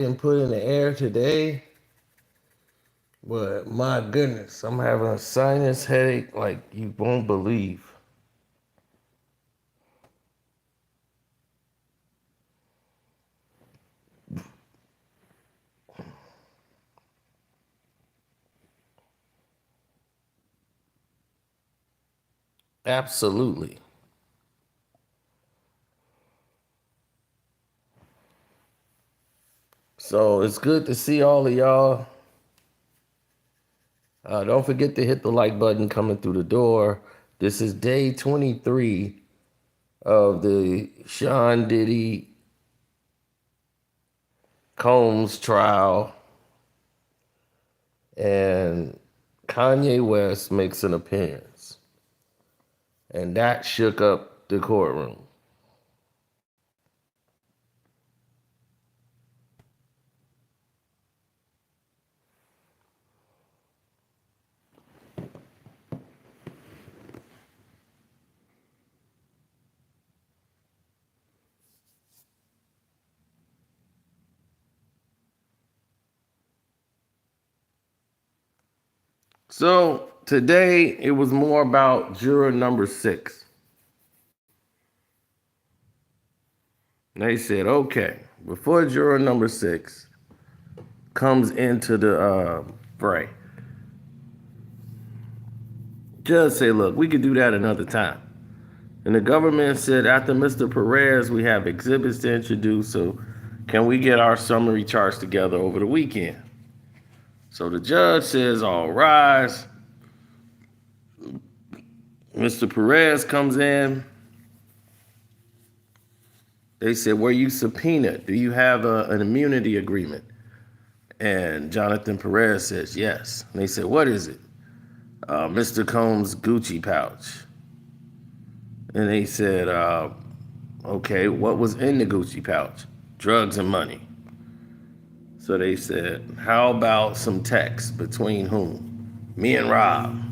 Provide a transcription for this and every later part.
and put in the air today, but my goodness, I'm having a sinus headache like you won't believe. Absolutely. So it's good to see all of y'all. Don't forget to hit the like button coming through the door. This is day 23 of the Sean Diddy Combs trial, and Kanye West makes an appearance, and that shook up the courtroom. So today it was more about juror number 6. They said, okay, before juror number 6 comes into the fray, judge said, look, we could do that another time. And the government said, after Mr. Perez, we have exhibits to introduce, so can we get our summary charts together over the weekend? So the judge says, all rise. Mr. Perez comes in. They said, were you subpoenaed? Do you have an immunity agreement? And Jonathan Perez says, yes. And they said, what is it? Mr. Combs' Gucci pouch. And they said, okay, what was in the Gucci pouch? Drugs and money. So they said, how about some text between whom? Me and Rob.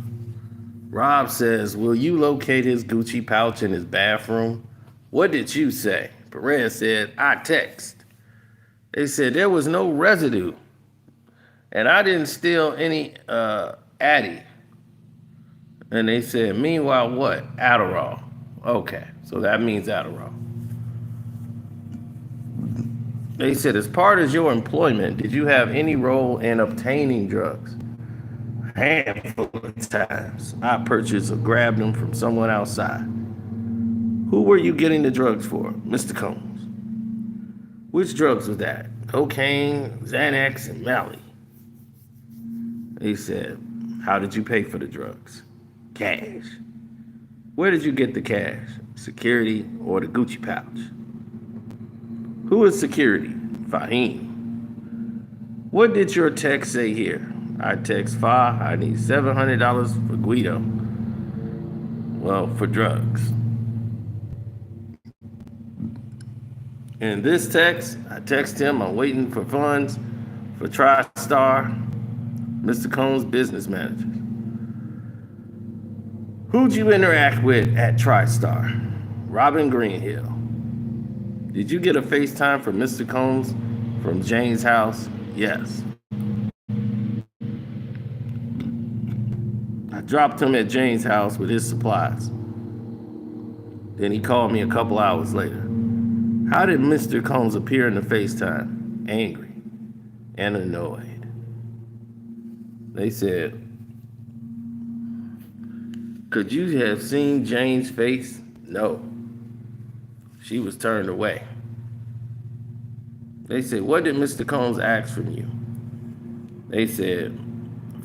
Rob says, will you locate his Gucci pouch in his bathroom? What did you say? Perez said, I text. They said, there was no residue. And I didn't steal any Addy. And they said, meanwhile, what? Adderall. Okay, so that means Adderall. They said, as part of your employment, did you have any role in obtaining drugs? A handful of times. I purchased or grabbed them from someone outside. Who were you getting the drugs for? Mr. Combs. Which drugs was that? Cocaine, Xanax, and Mally. They said, how did you pay for the drugs? Cash. Where did you get the cash? Security or the Gucci pouch? Who is security? Fahim. What did your text say here? I text Fa, I need $700 for Guido. Well, for drugs. In this text, I text him, I'm waiting for funds for TriStar, Mr. Combs' business manager. Who'd you interact with at TriStar? Robin Greenhill. Did you get a FaceTime from Mr. Combs from Jane's house? Yes. I dropped him at Jane's house with his supplies. Then he called me a couple hours later. How did Mr. Combs appear in the FaceTime? Angry and annoyed. They said, could you have seen Jane's face? No. She was turned away. They said, what did Mr. Combs ask from you? They said,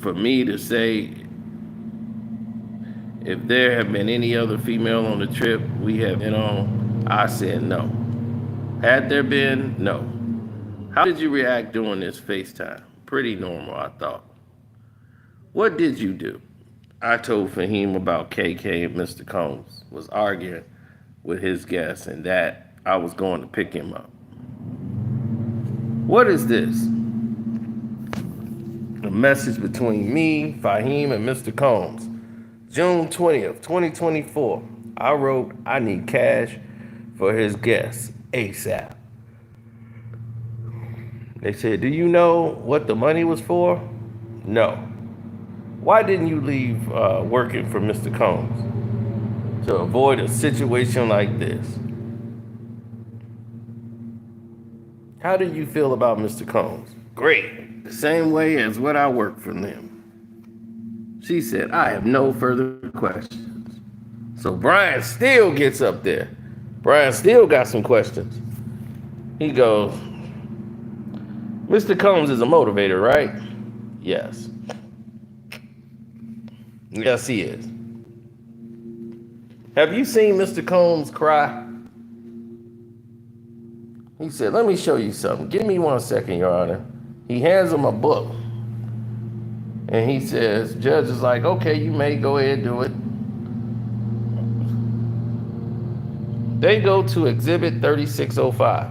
for me to say if there have been any other female on the trip we have been on. I said no. Had there been? No. How did you react during this FaceTime? Pretty normal, I thought. What did you do? I told Fahim about KK and Mr. Combs was arguing with his guests and that I was going to pick him up. What is this? A message between me, Fahim, and Mr. Combs. June 20th, 2024. I wrote, I need cash for his guests ASAP. They said, do you know what the money was for? No. Why didn't you leave working for Mr. Combs? To avoid a situation like this. How do you feel about Mr. Combs? Great. The same way as what I work for them. She said, I have no further questions. So Brian still gets up there. Brian still got some questions. He goes, Mr. Combs is a motivator, right? Yes. Yes, he is. Have you seen Mr. Combs cry? He said, let me show you something. Give me 1 second, Your Honor. He hands him a book. And he says, judge is like, okay, you may go ahead and do it. They go to Exhibit 3605.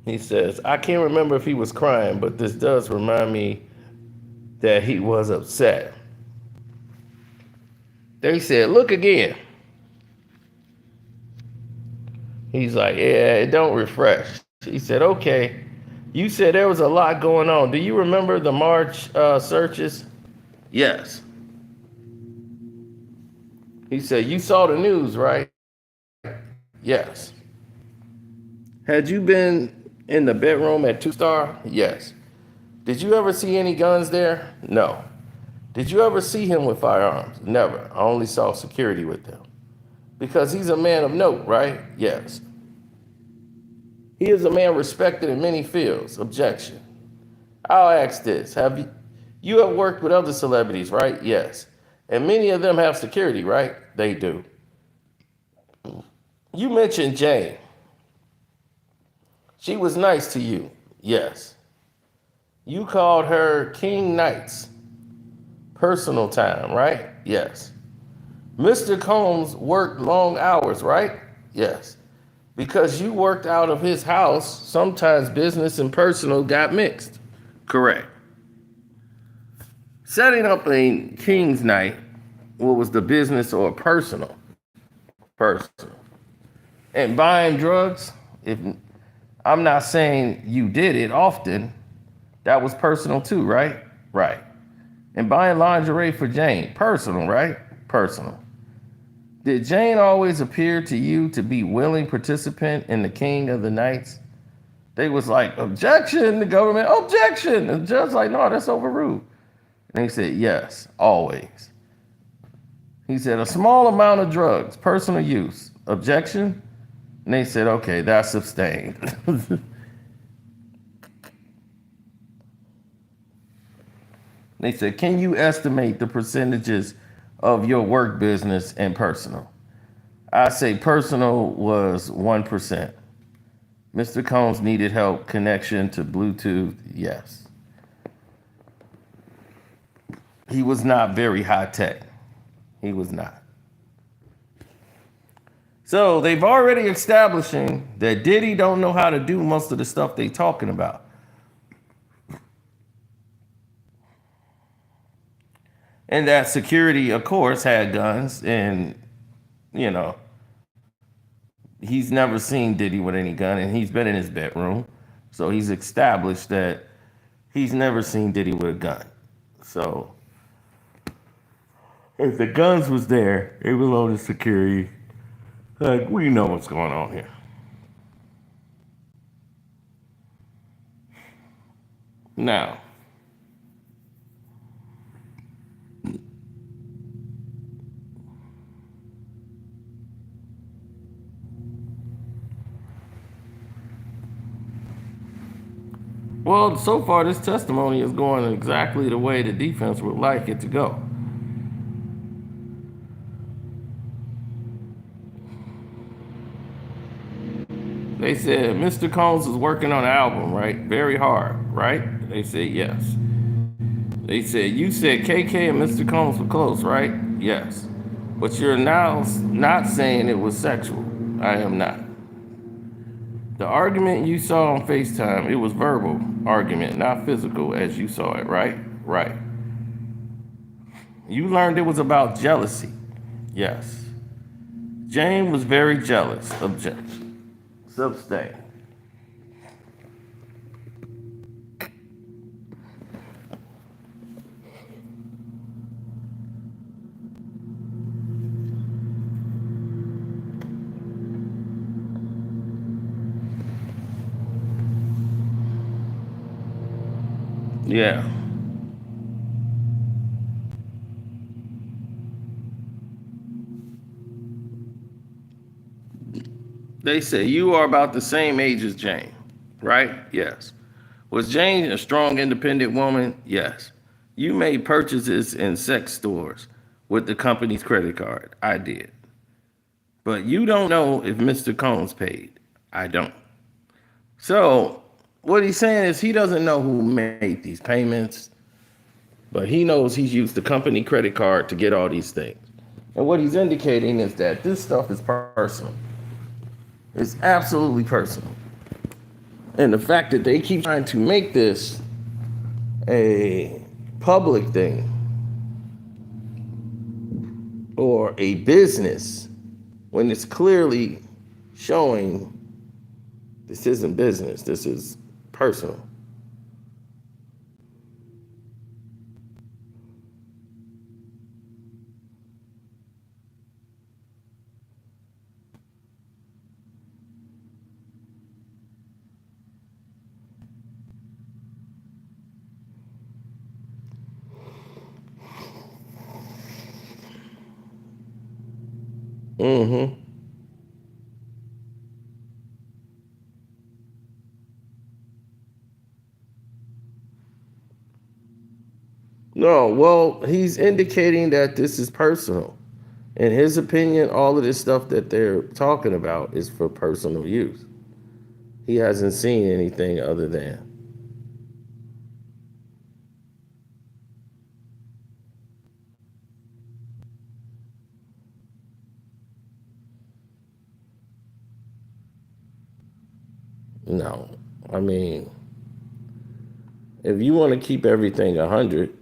He says, I can't remember if he was crying, but this does remind me that he was upset. They said, look again. He's like, yeah, it don't refresh. He said, okay. You said there was a lot going on. Do you remember the March searches? Yes. He said, you saw the news, right? Yes. Had you been in the bedroom at 2-Star? Yes. Did you ever see any guns there? No. Did you ever see him with firearms? Never. I only saw security with them. Because he's a man of note, right? Yes. He is a man respected in many fields. Objection. I'll ask this. You have worked with other celebrities, right? Yes. And many of them have security, right? They do. You mentioned Jane. She was nice to you. Yes. You called her King Nights. Personal time, right? Yes. Mr. Combs worked long hours, right? Yes. Because you worked out of his house, sometimes business and personal got mixed. Correct. Setting up a King's Night, what was the business or personal? Personal. And buying drugs, if I'm not saying you did it often, that was personal too, right? Right. And buying lingerie for Jane, personal, right? Personal. Did Jane always appear to you to be willing participant in the King of the Nights? They was like, objection, the government, objection. And the judge like, no, that's overruled. And he said, yes, always. He said, a small amount of drugs, personal use, objection. And they said, okay, that's sustained. They said, can you estimate the percentages of your work business and personal? I say personal was 1%. Mr. Combs needed help, connection to Bluetooth, yes. He was not very high tech. He was not. So they've already establishing that Diddy don't know how to do most of the stuff they talking about. And that security, of course, had guns, and, you know, he's never seen Diddy with any gun, and he's been in his bedroom. So he's established that he's never seen Diddy with a gun. So if the guns was there, it was on the security. Like, we know what's going on here. Now, well, so far this testimony is going exactly the way the defense would like it to go. They said, Mr. Combs is working on an album, right? Very hard, right? They said, yes. They said, you said KK and Mr. Combs were close, right? Yes. But you're now not saying it was sexual. I am not. The argument you saw on FaceTime, it was verbal argument, not physical as you saw it, right? Right. You learned it was about jealousy. Yes. Jane was very jealous. Objection. Sustain. Yeah. They say you are about the same age as Jane, right? Yes. Was Jane a strong, independent woman? Yes. You made purchases in sex stores with the company's credit card. I did. But you don't know if Mr. Combs paid. I don't. So what he's saying is he doesn't know who made these payments, but he knows he's used the company credit card to get all these things. And what he's indicating is that this stuff is personal. It's absolutely personal. And the fact that they keep trying to make this a public thing or a business when it's clearly showing this isn't business, this is personal. Mm-hmm. No, well, he's indicating that this is personal. In his opinion, all of this stuff that they're talking about is for personal use. He hasn't seen anything other than. No. I mean, if you want to keep everything 100,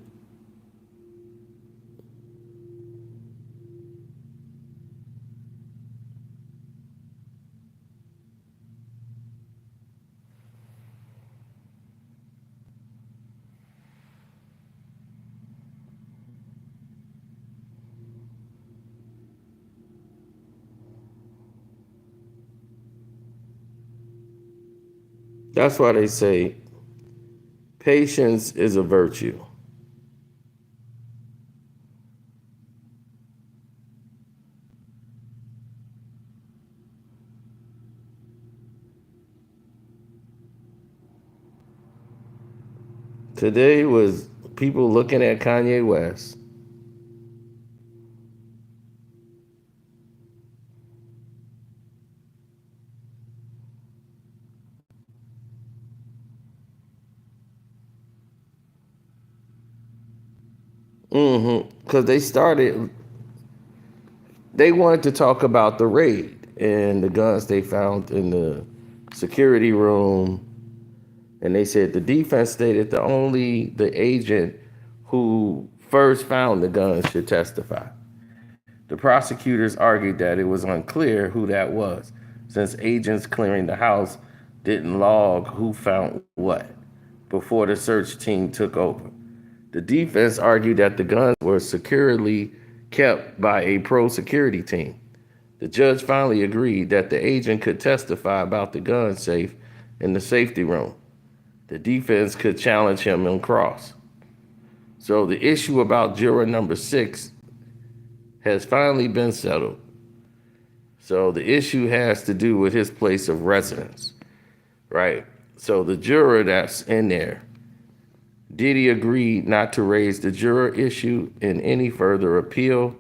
that's why they say patience is a virtue. Today was people looking at Kanye West. Because they wanted to talk about the raid and the guns they found in the security room. And they said the defense stated the agent who first found the guns should testify. The prosecutors argued that it was unclear who that was, since agents clearing the house didn't log who found what before the search team took over. The defense argued that the guns were securely kept by a pro security team. The judge finally agreed that the agent could testify about the gun safe in the safety room. The defense could challenge him on cross. So the issue about juror number 6 has finally been settled. So the issue has to do with his place of residence, right? So the juror that's in there, Diddy agreed not to raise the juror issue in any further appeal.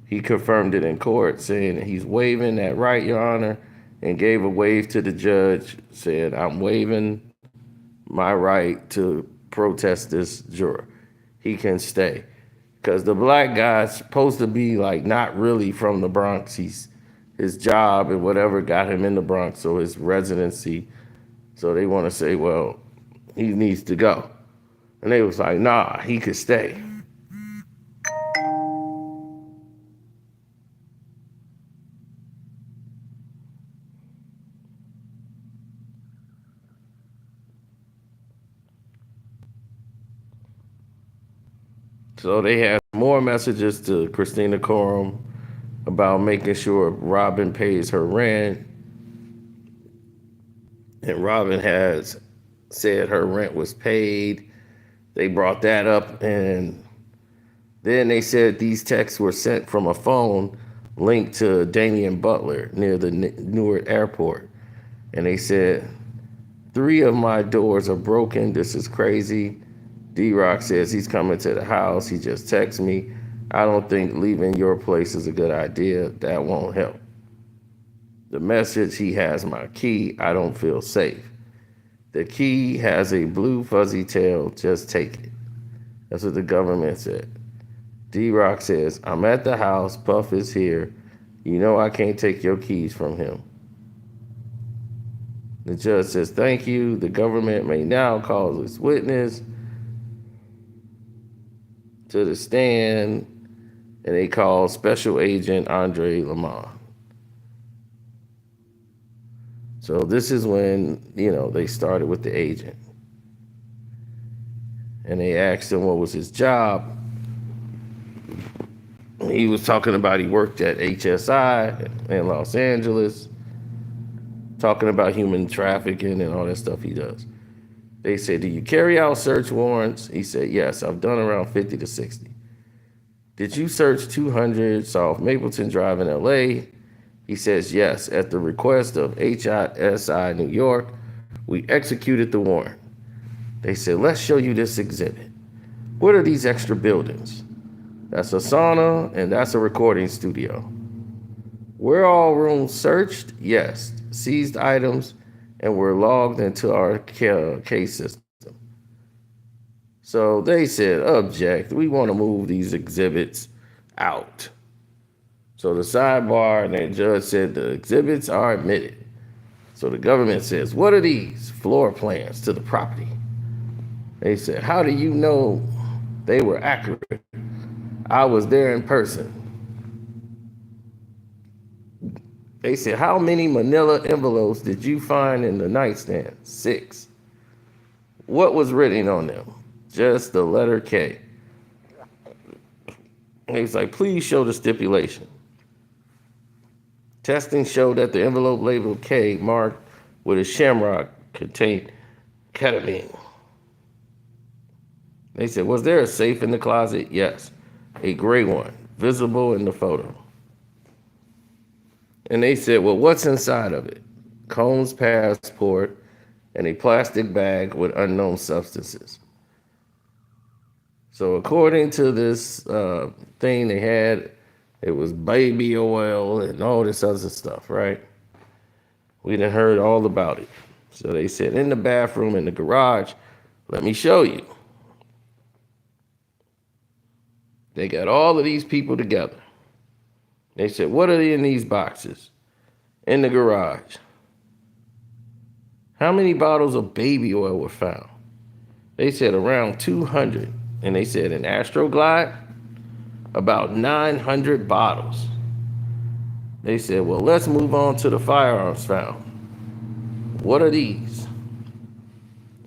He confirmed it in court, saying he's waiving that right, Your Honor, and gave a wave to the judge, saying, I'm waiving my right to protest this juror. He can stay. Because the black guy's supposed to be like not really from the Bronx. His job and whatever got him in the Bronx, so his residency. So they want to say, well, he needs to go. And they was like, nah, he could stay. So they had more messages to Christina Coram about making sure Robin pays her rent. And Robin has said her rent was paid. They brought that up, and then they said these texts were sent from a phone linked to Damian Butler near the Newark airport. And they said, 3 of my doors are broken. This is crazy. D-Rock says he's coming to the house. He just texted me. I don't think leaving your place is a good idea. That won't help. The message, he has my key. I don't feel safe. The key has a blue fuzzy tail. Just take it. That's what the government said. D-Rock says, I'm at the house. Puff is here. You know I can't take your keys from him. The judge says, thank you. The government may now call this witness to the stand, and they call Special Agent Andre Lamont. So this is when, they started with the agent. And they asked him what was his job. He was talking about he worked at HSI in Los Angeles, talking about human trafficking and all that stuff he does. They said, do you carry out search warrants? He said, yes, I've done around 50 to 60. Did you search 200 South Mapleton Drive in LA? He says, yes, at the request of HSI New York, we executed the warrant. They said, let's show you this exhibit. What are these extra buildings? That's a sauna and that's a recording studio. Were all rooms searched? Yes. Seized items and were logged into our case system. So they said, object, we want to move these exhibits out. So the sidebar and the judge said the exhibits are admitted. So the government says, what are these? Floor plans to the property. They said, how do you know they were accurate? I was there in person. They said, how many manila envelopes did you find in the nightstand? 6. What was written on them? Just the letter K. And he's like, please show the stipulation. Testing showed that the envelope labeled K marked with a shamrock contained ketamine. They said, was there a safe in the closet? Yes, a gray one, visible in the photo. And they said, well, what's inside of it? Combs' passport and a plastic bag with unknown substances. So according to this thing they had, it was baby oil and all this other stuff, right? We done heard all about it. So they said, in the bathroom, in the garage, let me show you. They got all of these people together. They said, what are in these boxes? In the garage. How many bottles of baby oil were found? They said around 200. And they said in Astroglide, about 900 bottles. They said, well, let's move on to the firearms found. What are these?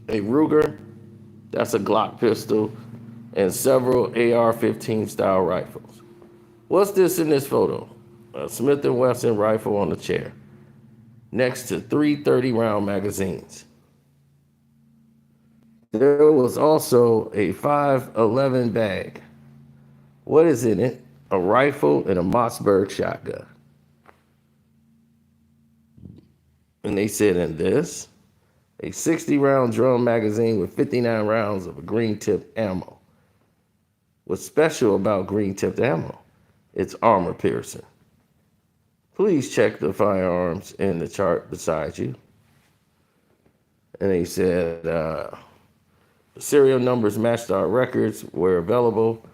A Ruger, that's a Glock pistol, and several AR-15 style rifles. What's this in this photo? A Smith & Wesson rifle on the chair, next to 3 30-round magazines. There was also a 5.11 bag. What is in it? A rifle and a Mossberg shotgun. And they said in this, a 60-round drum magazine with 59 rounds of a green-tipped ammo. What's special about green-tipped ammo? It's armor piercing. Please check the firearms in the chart beside you. And they said the serial numbers matched our records, were available.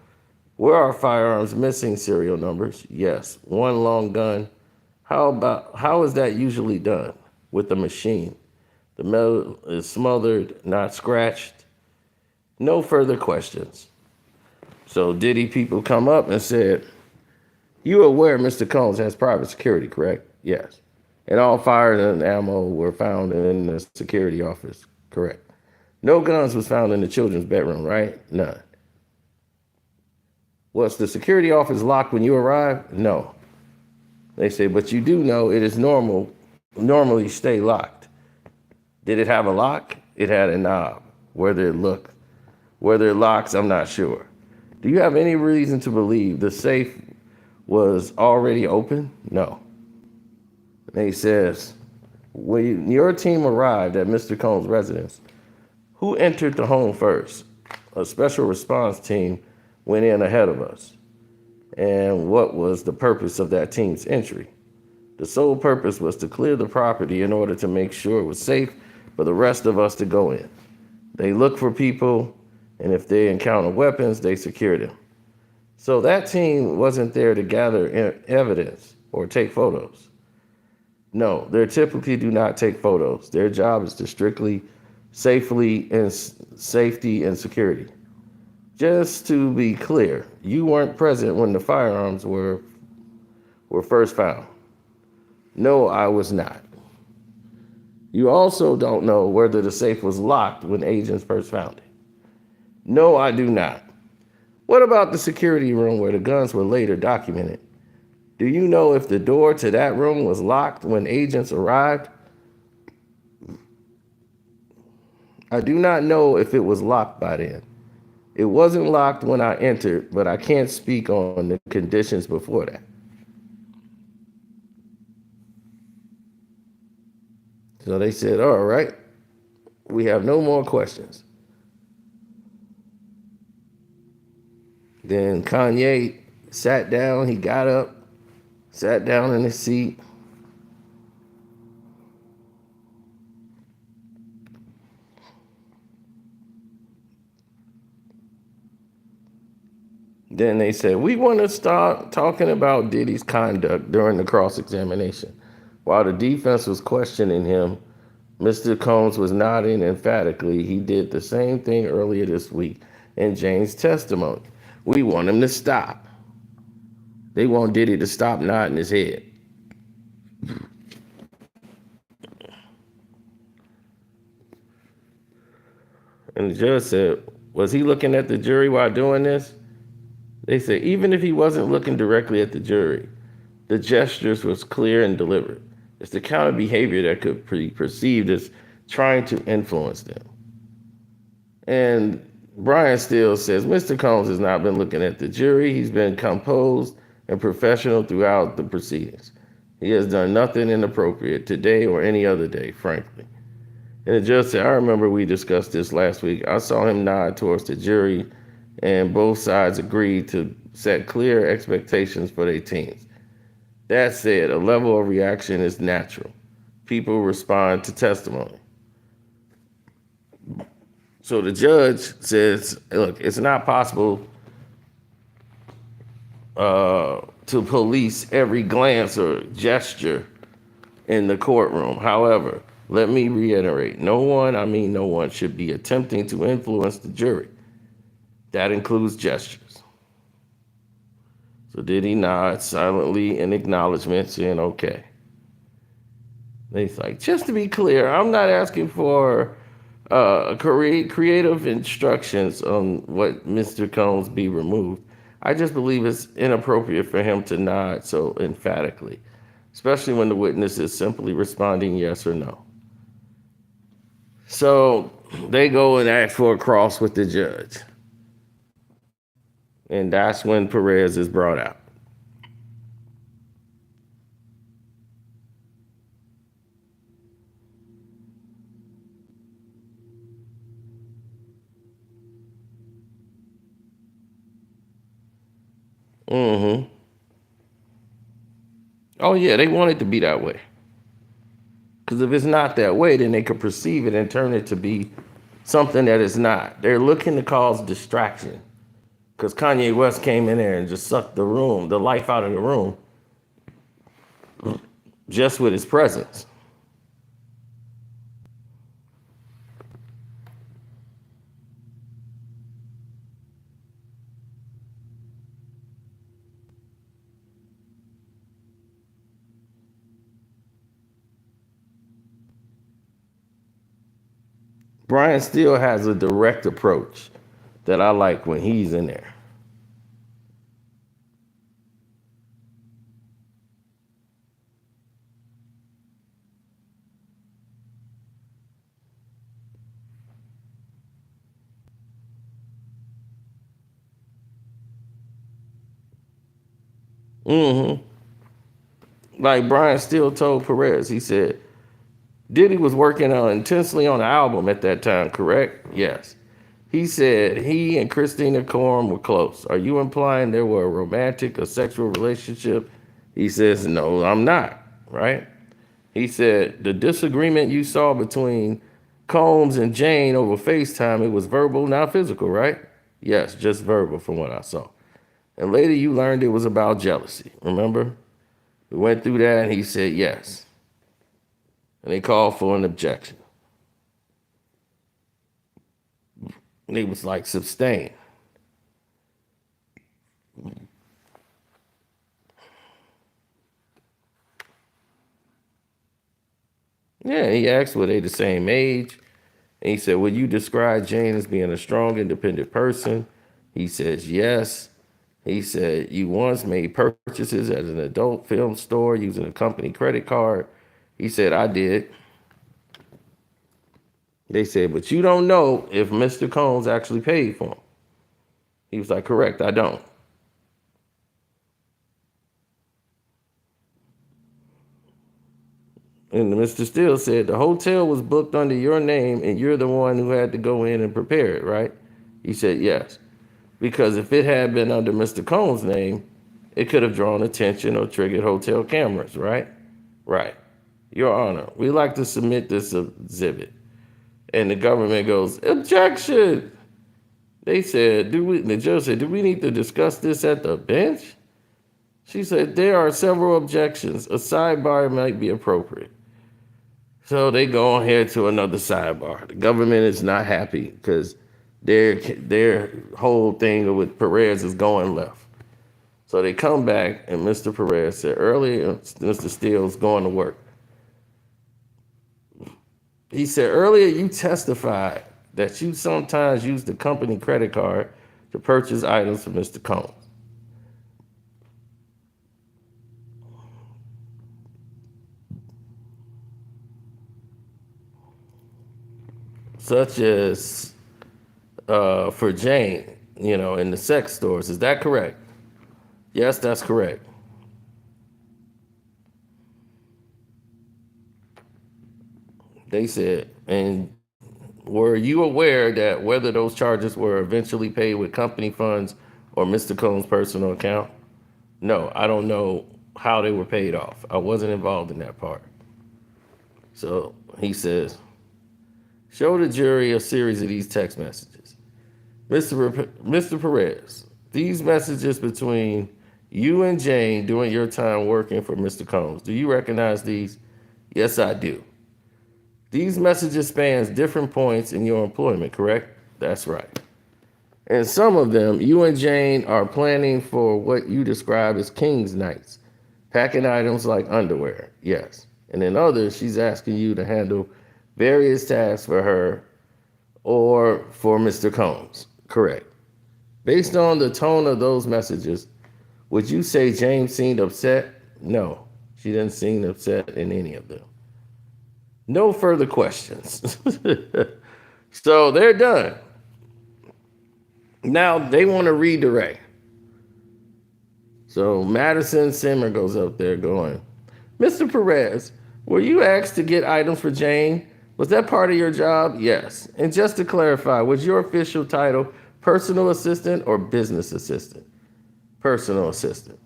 Were our firearms missing serial numbers? Yes. One long gun. How is that usually done? With the machine. The metal is smothered, not scratched. No further questions. So Diddy people come up and said, you aware Mr. Combs has private security, correct? Yes. And all fire and ammo were found in the security office, correct? No guns was found in the children's bedroom, right? None. Was the security office locked when you arrived? No. They say, but you do know it is normally stay locked. Did it have a lock? It had a knob. Whether it locks, I'm not sure. Do you have any reason to believe the safe was already open? No. And he says, when your team arrived at Mr. Combs' residence, who entered the home first? A special response team went in ahead of us. And what was the purpose of that team's entry? The sole purpose was to clear the property in order to make sure it was safe for the rest of us to go in. They looked for people, and if they encountered weapons, they secured them. So that team wasn't there to gather evidence or take photos. No, they typically do not take photos. Their job is to strictly safety and security. Just to be clear, you weren't present when the firearms were first found. No, I was not. You also don't know whether the safe was locked when agents first found it. No, I do not. What about the security room where the guns were later documented? Do you know if the door to that room was locked when agents arrived? I do not know if it was locked by then. It wasn't locked when I entered, but I can't speak on the conditions before that. So they said, all right, we have no more questions. Then Kanye sat down, he got up, sat down in his seat. Then they said, we want to start talking about Diddy's conduct during the cross-examination. While the defense was questioning him, Mr. Combs was nodding emphatically. He did the same thing earlier this week in Jane's testimony. We want him to stop. They want Diddy to stop nodding his head. And the judge said, was he looking at the jury while doing this? They said, even if he wasn't looking directly at the jury, the gestures was clear and deliberate. It's the kind of behavior that could be perceived as trying to influence them. And Brian Steele says, Mr. Combs has not been looking at the jury. He's been composed and professional throughout the proceedings. He has done nothing inappropriate today or any other day, frankly. And the judge said, I remember we discussed this last week. I saw him nod towards the jury, and both sides agreed to set clear expectations for their teams. That said, a level of reaction is natural. People respond to testimony. So the judge says, look, it's not possible to police every glance or gesture in the courtroom. However, let me reiterate, no one should be attempting to influence the jury. That includes gestures. So Diddy nods silently in acknowledgement, saying, okay. He's like, just to be clear, I'm not asking for creative instructions on what Mr. Combs be removed. I just believe it's inappropriate for him to nod so emphatically, especially when the witness is simply responding yes or no. So they go and ask for a cross with the judge. And that's when Perez is brought out. Mm-hmm. Oh, yeah, they want it to be that way. Because if it's not that way, then they could perceive it and turn it to be something that it's not. They're looking to cause distraction. Because Kanye West came in there and just sucked the life out of the room, just with his presence. Brian still has a direct approach that I like when he's in there. Mm-hmm. Like Brian Steele told Perez, he said, Diddy was working intensely on the album at that time, correct? Yes. He said he and Christina Coram were close. Are you implying there were a romantic or sexual relationship? He says, no, I'm not, right? He said, the disagreement you saw between Combs and Jane over FaceTime, it was verbal, not physical, right? Yes, just verbal from what I saw. And later you learned it was about jealousy, remember? We went through that and he said yes. And they called for an objection. And he was like, sustain. Yeah, he asked, were they the same age? And he said, would you describe Jane as being a strong, independent person? He says, yes. He said, you once made purchases at an adult film store using a company credit card. He said, I did. They said, but you don't know if Mr. Combs actually paid for them. He was like, correct, I don't. And Mr. Steele said, the hotel was booked under your name and you're the one who had to go in and prepare it, right? He said, yes. Because if it had been under Mr. Combs' name, it could have drawn attention or triggered hotel cameras, right? Right. Your Honor, we like to submit this exhibit. And the government goes, objection. They said, the judge said, do we need to discuss this at the bench? She said, there are several objections. A sidebar might be appropriate. So they go on here to another sidebar. The government is not happy because their whole thing with Perez is going left. So they come back, and Mr. Perez said, earlier, Mr. Steele's going to work. He said, earlier you testified that you sometimes use the company credit card to purchase items for Mr. Combs. Such as for Jane, in the sex stores. Is that correct? Yes, that's correct. They said, and were you aware that whether those charges were eventually paid with company funds or Mr. Combs' personal account? No, I don't know how they were paid off. I wasn't involved in that part. So he says, show the jury a series of these text messages. Mr. Perez, these messages between you and Jane during your time working for Mr. Combs, do you recognize these? Yes, I do. These messages spans different points in your employment, correct? That's right. And some of them, you and Jane are planning for what you describe as King's nights, packing items like underwear, yes. And in others, she's asking you to handle various tasks for her or for Mr. Combs, correct. Based on the tone of those messages, would you say Jane seemed upset? No, she didn't seem upset in any of them. No further questions. So they're done. Now they want to redirect. So Madison Simmer goes up there going, Mr. Perez, were you asked to get items for Jane? Was that part of your job? Yes. And just to clarify, was your official title personal assistant or business assistant? Personal assistant.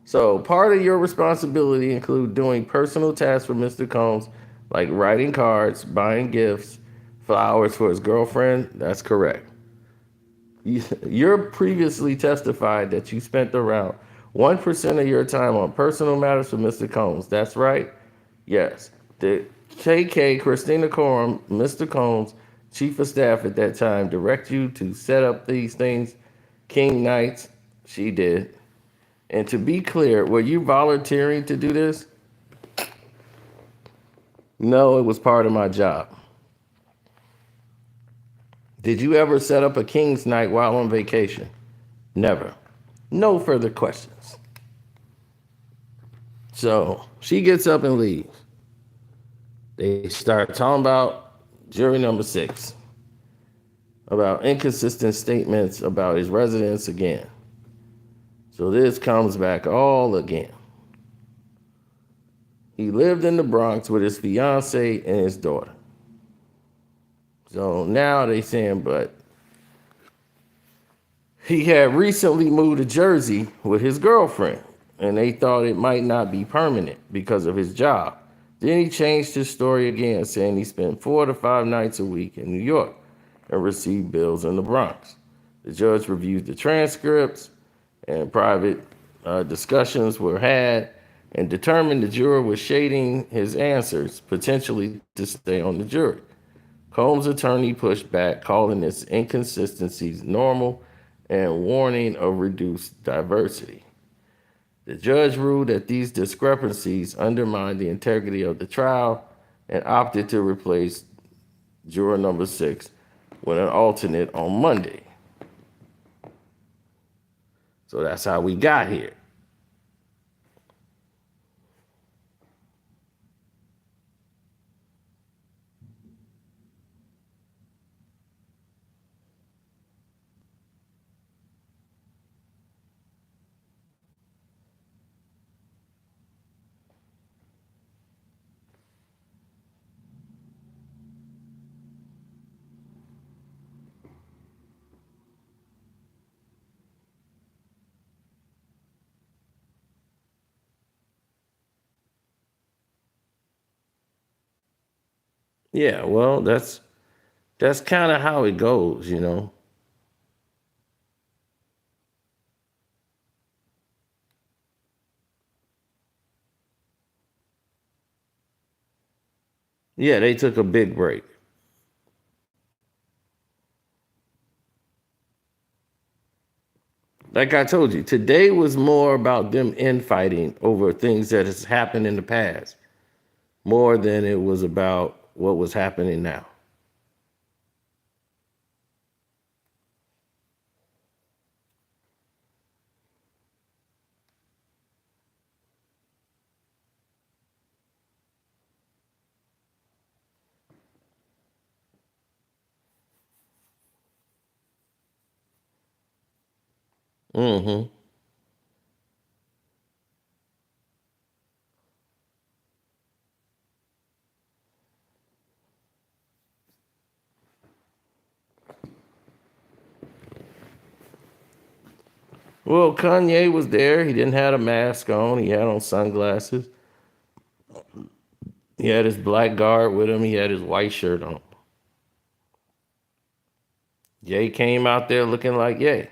So part of your responsibility include doing personal tasks for Mr. Combs, like writing cards, buying gifts, flowers for his girlfriend. That's correct. You're previously testified that you spent around 1% of your time on personal matters for Mr. Combs. That's right? Yes. The KK, Christina Coram, Mr. Combs, chief of staff at that time, direct you to set up these things, King nights. She did. And to be clear, were you volunteering to do this? No, it was part of my job. Did you ever set up a King's night while on vacation? Never. No further questions. So she gets up and leaves. They start talking about jury number 6, about inconsistent statements about his residence again. So this comes back all again. He lived in the Bronx with his fiance and his daughter. So now they saying, but he had recently moved to Jersey with his girlfriend, and they thought it might not be permanent because of his job. Then he changed his story again, saying he spent 4 to 5 nights a week in New York and received bills in the Bronx. The judge reviewed the transcripts, and private discussions were had, and determined the juror was shading his answers, potentially to stay on the jury. Combs' attorney pushed back, calling its inconsistencies normal and warning of reduced diversity. The judge ruled that these discrepancies undermined the integrity of the trial and opted to replace juror number 6 with an alternate on Monday. So that's how we got here. Yeah, well, that's kind of how it goes. Yeah, they took a big break. Like I told you, today was more about them infighting over things that has happened in the past, more than it was about what was happening now. Hmm. Well, Kanye was there. He didn't have a mask on. He had on sunglasses. He had his black guard with him. He had his white shirt on. Ye came out there looking like Ye.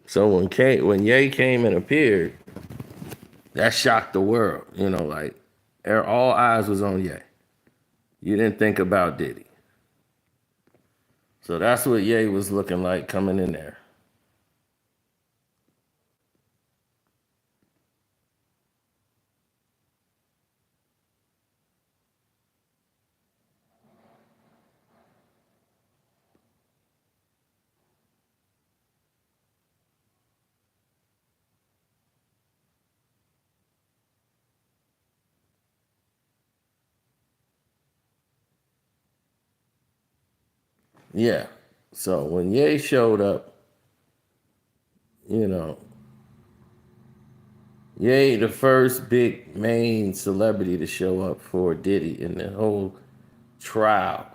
So when Ye came and appeared, that shocked the world. Like all eyes was on Ye. You didn't think about Diddy. So that's what Ye was looking like coming in there. Yeah. So when Ye showed up, you know, Ye the first big main celebrity to show up for Diddy in the whole trial.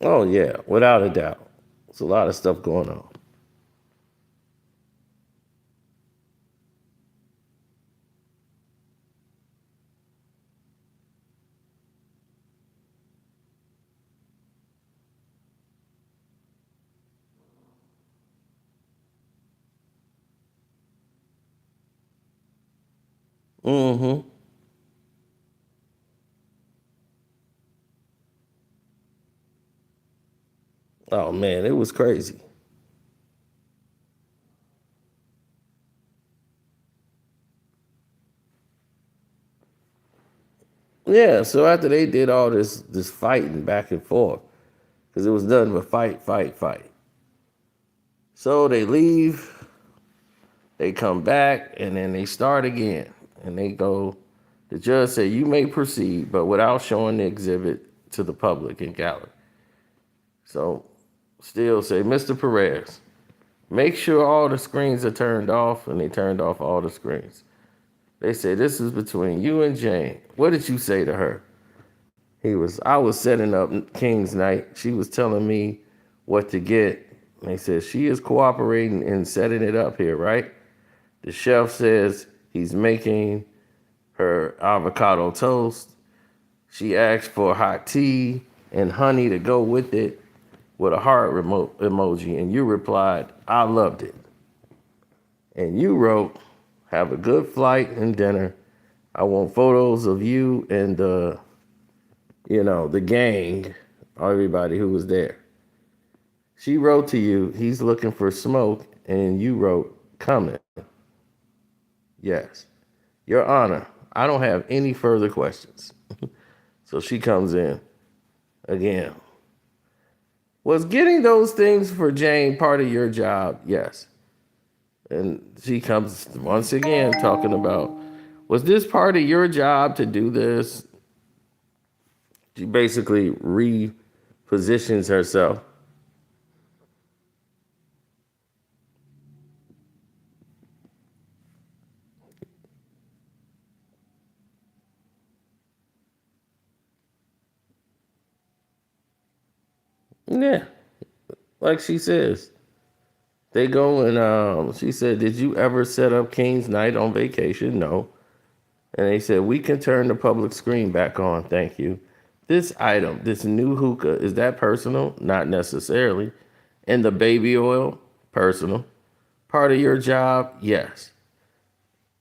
Oh yeah, without a doubt. There's a lot of stuff going on. Hmm. Oh man, it was crazy. Yeah, so after they did all this fighting back and forth, because it was nothing but fight, fight, fight. So they leave, they come back, and then they start again. And they go, the judge said, you may proceed, but without showing the exhibit to the public in gallery. So still say, Mr. Perez, make sure all the screens are turned off, and they turned off all the screens. They said, this is between you and Jane. What did you say to her? I was setting up King's Night. She was telling me what to get. And they said, she is cooperating in setting it up here, right? The chef says he's making her avocado toast. She asked for hot tea and honey to go with it with a heart emoji. And you replied, I loved it. And you wrote, have a good flight and dinner. I want photos of you and the gang, everybody who was there. She wrote to you, he's looking for smoke, and you wrote, coming. Yes. Your Honor, I don't have any further questions. So she comes in again. Was getting those things for Jane part of your job? Yes. And she comes once again talking about, was this part of your job to do this? She basically repositions herself. Yeah, like she says. They go and she said, did you ever set up King's Night on vacation? No. And they said, we can turn the public screen back on. Thank you. This item, this new hookah, is that personal? Not necessarily. And the baby oil, personal. Part of your job? Yes.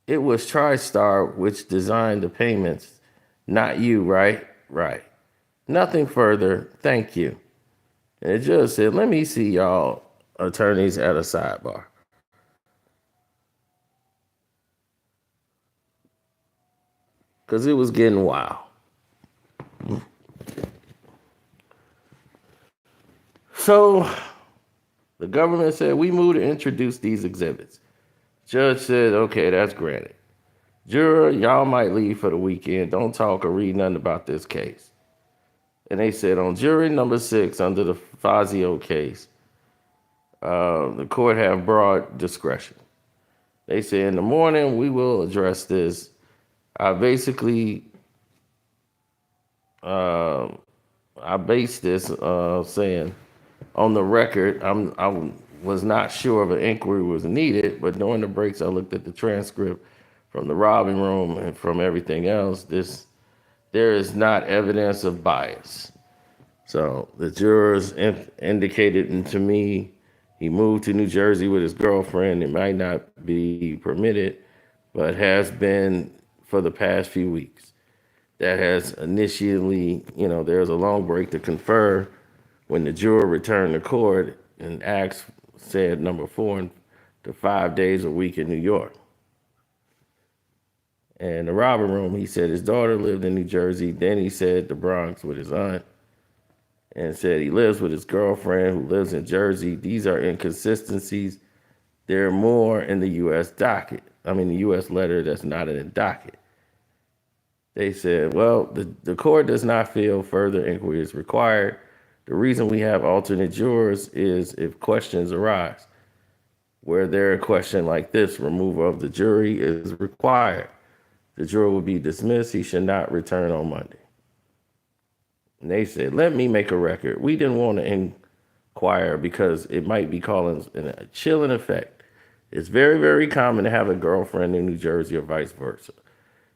It was TriStar which designed the payments, not you, right? Right. Nothing further. Thank you. And it just said, let me see y'all attorneys at a sidebar. Because it was getting wild. So the government said, we move to introduce these exhibits. Judge said, okay, that's granted. Juror, y'all might leave for the weekend. Don't talk or read nothing about this case. And they said on jury number 6 under the Fazio case, the court have broad discretion. They said in the morning we will address this. I basically, I based this saying on the record. I was not sure if an inquiry was needed, but during the breaks I looked at the transcript from the robbing room and from everything else. There is not evidence of bias. So the jurors indicated to me he moved to New Jersey with his girlfriend. It might not be permitted, but has been for the past few weeks. That has initially, there's a long break to confer when the juror returned to court and said number 4 to 5 days a week in New York. And the robber room, he said his daughter lived in New Jersey. Then he said the Bronx with his aunt, and said he lives with his girlfriend who lives in Jersey. These are inconsistencies. There are more in the U.S. docket. The U.S. letter that's not in the docket. They said, well, the court does not feel further inquiry is required. The reason we have alternate jurors is if questions arise. Where there a question like this, removal of the jury is required. The juror will be dismissed. He should not return on Monday. And they said, let me make a record. We didn't want to inquire because it might be calling a chilling effect. It's very, very common to have a girlfriend in New Jersey or vice versa.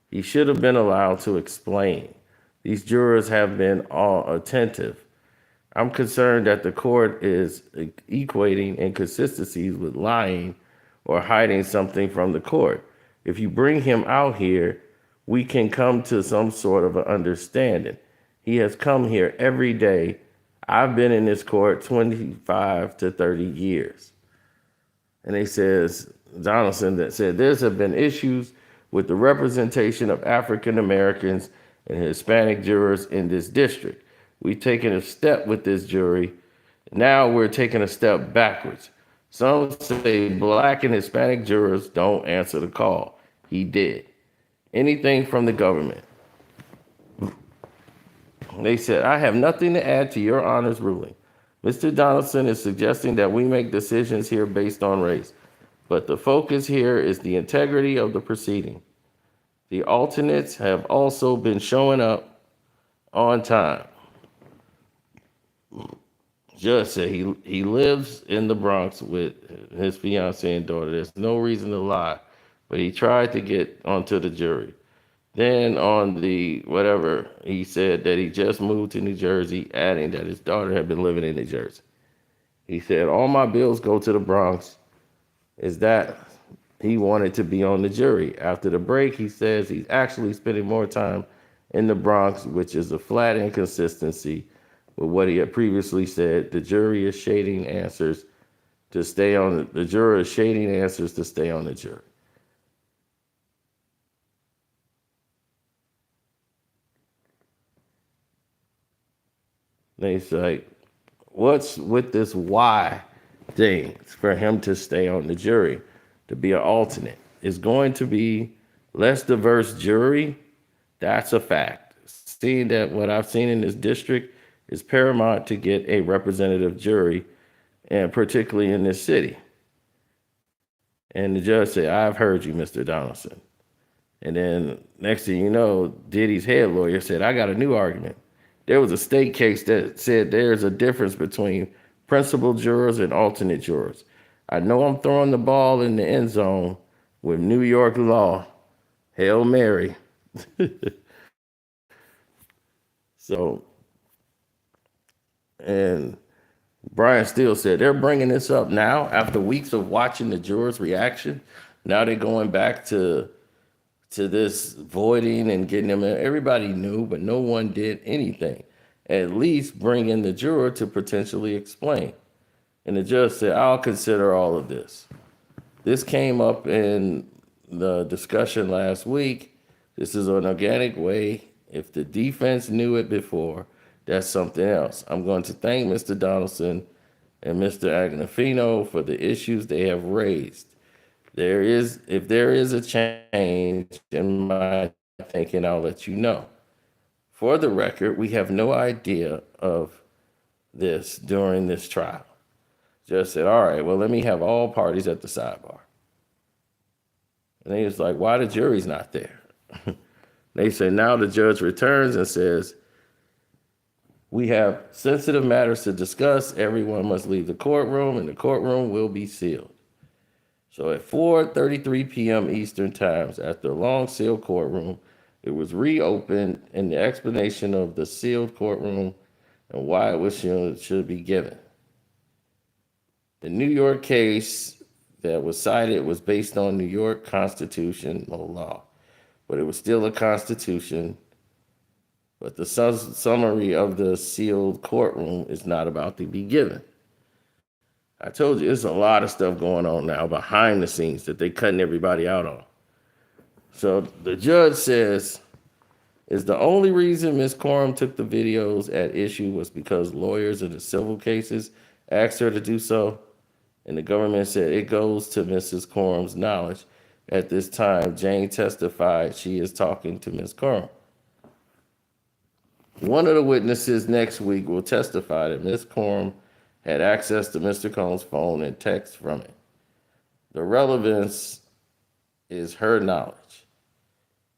He should have been allowed to explain. These jurors have been all attentive. I'm concerned that the court is equating inconsistencies with lying or hiding something from the court. If you bring him out here, we can come to some sort of an understanding. He has come here every day I've been in this court 25 to 30 years. And they says, Donaldson that said, there have been issues with the representation of African Americans and Hispanic jurors in this district. We've taken a step with this jury. Now we're taking a step backwards. Some say black and Hispanic jurors don't answer the call. He did. Anything from the government. They said, I have nothing to add to your honor's ruling. Mr. Donaldson is suggesting that we make decisions here based on race, but the focus here is the integrity of the proceeding. The alternates have also been showing up on time. Judge said he lives in the Bronx with his fiancee and daughter. There's no reason to lie, but he tried to get onto the jury. Then on the whatever, he said that he just moved to New Jersey, adding that his daughter had been living in New Jersey. He said, all my bills go to the Bronx. Is that he wanted to be on the jury. After the break, he says he's actually spending more time in the Bronx, which is a flat inconsistency with what he had previously said. The jury is shading answers to stay on the juror is shading answers to stay on the jury. They say, what's with this why thing for him to stay on the jury, to be an alternate? Is going to be less diverse jury. That's a fact. Seeing that what I've seen in this district is paramount to get a representative jury, and particularly in this city. And the judge said, I've heard you, Mr. Donaldson. And then next thing you know, Diddy's head lawyer said, I got a new argument. There was a state case that said there's a difference between principal jurors and alternate jurors. I know I'm throwing the ball in the end zone with New York law. Hail Mary. So, and Brian Steele said they're bringing this up now after weeks of watching the jurors' reaction. Now they're going back to this voiding and getting them in. Everybody knew, but no one did anything. At least bring in the juror to potentially explain. And the judge said, I'll consider all of this. This came up in the discussion last week. This is an organic way. If the defense knew it before, that's something else. I'm going to thank Mr. Donaldson and Mr. Agnifino for the issues they have raised. If there is a change in my thinking, I'll let you know. For the record, we have no idea of this during this trial. Just said, all right, well, let me have all parties at the sidebar. And they was like, why the jury's not there? They say now the judge returns and says, we have sensitive matters to discuss. Everyone must leave the courtroom, and the courtroom will be sealed. So at 4:33 p.m. Eastern Times, after a long sealed courtroom, it was reopened, and the explanation of the sealed courtroom and why it was sealed should be given. The New York case that was cited was based on New York constitutional law, but it was still a constitution. But the summary of the sealed courtroom is not about to be given. I told you, there's a lot of stuff going on now behind the scenes that they're cutting everybody out on. So the judge says, is the only reason Ms. Coram took the videos at issue was because lawyers in the civil cases asked her to do so? And the government said it goes to Mrs. Coram's knowledge. At this time, Jane testified she is talking to Ms. Coram. One of the witnesses next week will testify that Ms. Coram had access to Mr. Combs' phone and text from it. The relevance is her knowledge,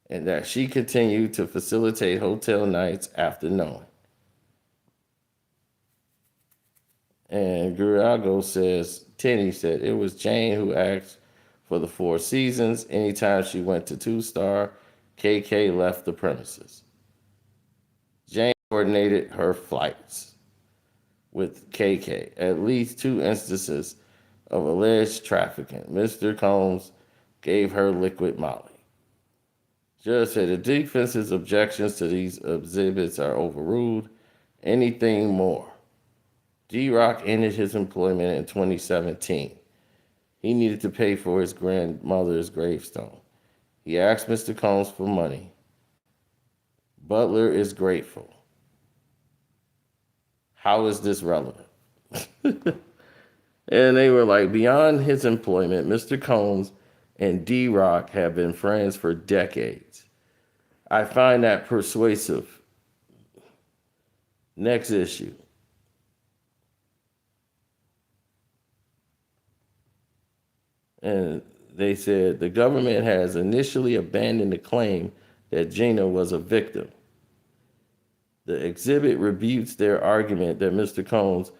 and that she continued to facilitate hotel nights after knowing. And Gurago says, Tenney said, it was Jane who asked for the Four Seasons. Anytime she went to Two Star, KK left the premises. Jane coordinated her flights with KK. At least 2 instances of alleged trafficking. Mr. Combs gave her liquid Molly. Judge said the defense's objections to these exhibits are overruled. Anything more? D-Rock ended his employment in 2017. He needed to pay for his grandmother's gravestone. He asked Mr. Combs for money. Butler is grateful. How is this relevant? And they were like, beyond his employment, Mr. Combs and D-Rock have been friends for decades. I find that persuasive. Next issue. And they said the government has initially abandoned the claim that Gina was a victim. The exhibit rebutes their argument that Mr. Combs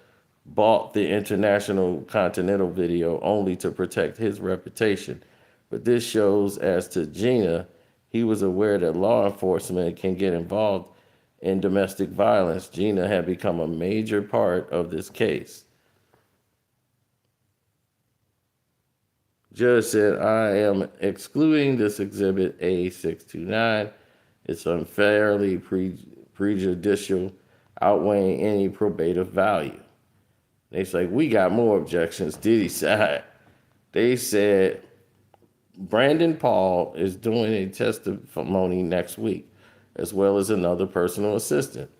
bought the International Continental video only to protect his reputation. But this shows, as to Gina, he was aware that law enforcement can get involved in domestic violence. Gina had become a major part of this case. Judge said, I am excluding this exhibit A629. It's unfairly prejudicial, outweighing any probative value. They say, we got more objections. Diddy side. They said, Brandon Paul is doing a testimony next week, as well as another personal assistant.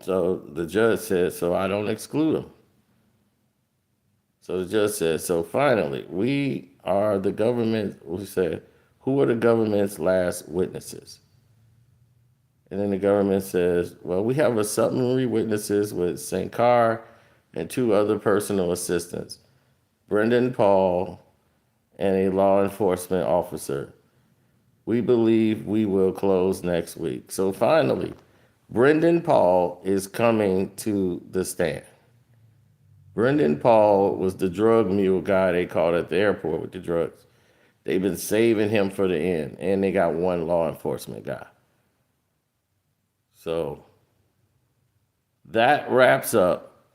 So the judge said, so I don't exclude him. So the judge said, so finally, we are the government. We said, who are the government's last witnesses? And then the government says, well, we have a supplementary witnesses with St. Carr and two other personal assistants, Brendan Paul and a law enforcement officer. We believe we will close next week. So finally, Brendan Paul is coming to the stand. Brendan Paul was the drug mule guy they called at the airport with the drugs. They've been saving him for the end, and they got one law enforcement guy. So that wraps up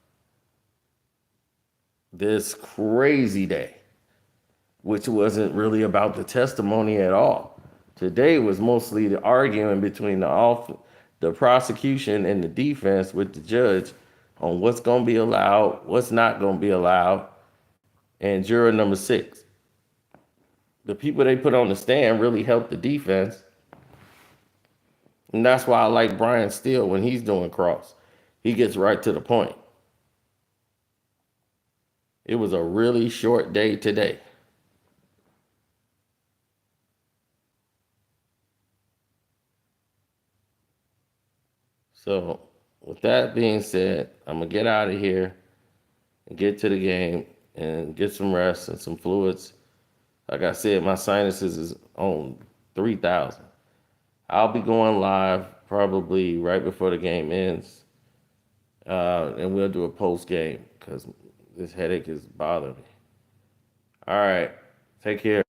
this crazy day, which wasn't really about the testimony at all. Today was mostly the arguing between the prosecution and the defense with the judge on what's going to be allowed, what's not going to be allowed, and juror number 6. The people they put on the stand really helped the defense. And that's why I like Brian Steele when he's doing cross. He gets right to the point. It was a really short day today. So with that being said, I'm going to get out of here and get to the game and get some rest and some fluids. Like I said, my sinuses is on 3,000. I'll be going live probably right before the game ends. And we'll do a post game because this headache is bothering me. All right. Take care.